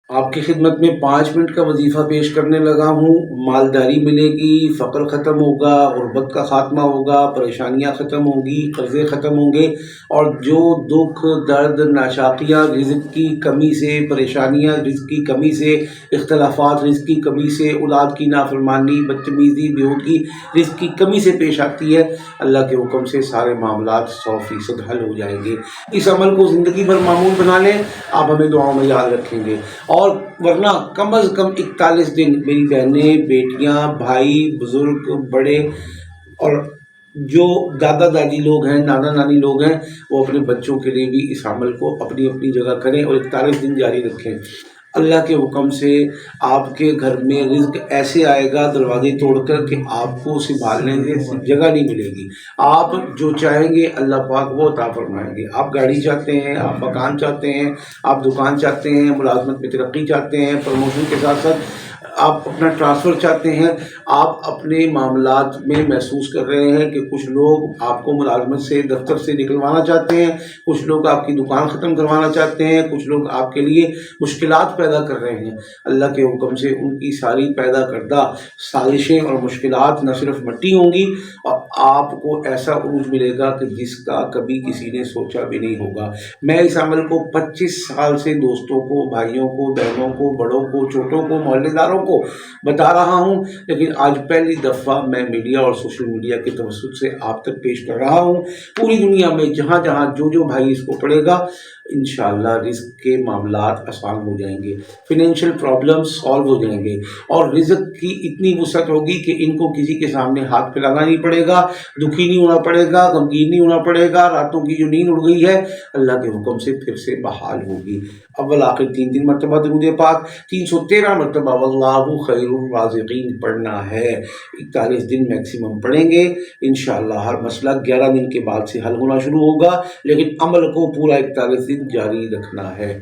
آپ کی خدمت میں 5 منٹ کا وظیفہ پیش کرنے لگا ہوں۔ مالداری ملے گی، فقر ختم ہوگا، غربت کا خاتمہ ہوگا، پریشانیاں ختم ہوں گی، قرضے ختم ہوں گے، اور جو دکھ درد ناشاکیاں رزق کی کمی سے، پریشانیاں رزق کی کمی سے، اختلافات رزق کی کمی سے، اولاد کی نافرمانی، بدتمیزی، بیہودگی رزق کی کمی سے پیش آتی ہے، اللہ کے حکم سے سارے معاملات 100% حل ہو جائیں گے۔ اس عمل کو زندگی بھر معمول بنا لیں، آپ ہمیں دعاؤں میں یاد رکھیں گے۔ اور ورنہ کم از کم 41 دن میری بہنیں، بیٹیاں، بھائی، بزرگ، بڑے، اور جو دادا دادی لوگ ہیں، نانا نانی لوگ ہیں، وہ اپنے بچوں کے لیے بھی اس عمل کو اپنی اپنی جگہ کریں اور 41 دن جاری رکھیں۔ اللہ کے حکم سے آپ کے گھر میں رزق ایسے آئے گا دروازے توڑ کر کہ آپ کو سنبھالنے کی جگہ نہیں ملے گی۔ آپ جو چاہیں گے اللہ پاک وہ عطا فرمائیں گے۔ آپ گاڑی چاہتے ہیں، آپ مکان چاہتے ہیں، آپ دکان چاہتے ہیں، ملازمت میں ترقی چاہتے ہیں، پروموشن کے ساتھ ساتھ آپ اپنا ٹرانسفر چاہتے ہیں، آپ اپنے معاملات میں محسوس کر رہے ہیں کہ کچھ لوگ آپ کو ملازمت سے، دفتر سے نکلوانا چاہتے ہیں، کچھ لوگ آپ کی دکان ختم کروانا چاہتے ہیں، کچھ لوگ آپ کے لیے مشکلات پیدا کر رہے ہیں، اللہ کے حکم سے ان کی ساری پیدا کردہ سازشیں اور مشکلات نہ صرف مٹی ہوں گی، اور آپ کو ایسا عروج ملے گا کہ جس کا کبھی کسی نے سوچا بھی نہیں ہوگا۔ میں اس عمل کو 25 سال سے دوستوں کو، بھائیوں کو، بہنوں کو، بڑوں کو، چھوٹوں کو، محلے داروں کو بتا رہا ہوں، لیکن آج پہلی دفعہ میں میڈیا اور سوشل میڈیا کے توسط سے آپ تک پیش کر رہا ہوں۔ پوری دنیا میں جہاں جہاں جو بھائی اس کو پڑھے گا، انشاءاللہ رزق کے معاملات آسان ہو جائیں گے، فنینشیل پرابلمز سالو ہو جائیں گے، اور رزق کی اتنی وسعت ہوگی کہ ان کو کسی کے سامنے ہاتھ پھیلانا نہیں پڑے گا، دکھی نہیں ہونا پڑے گا، غمگین نہیں ہونا پڑے گا، راتوں کی جو نیند اڑ گئی ہے اللہ کے حکم سے پھر سے بحال ہوگی۔ اول آخر 3 مرتبہ درود پاک، 313 مرتبہ واللہ خیر الرازقین پڑھنا ہے۔ 41 دن میکسیمم پڑھیں گے، انشاءاللہ ہر مسئلہ 11 دن کے بعد سے حل ہونا شروع ہوگا، لیکن عمل کو پورا 41 دن جاری رکھنا ہے۔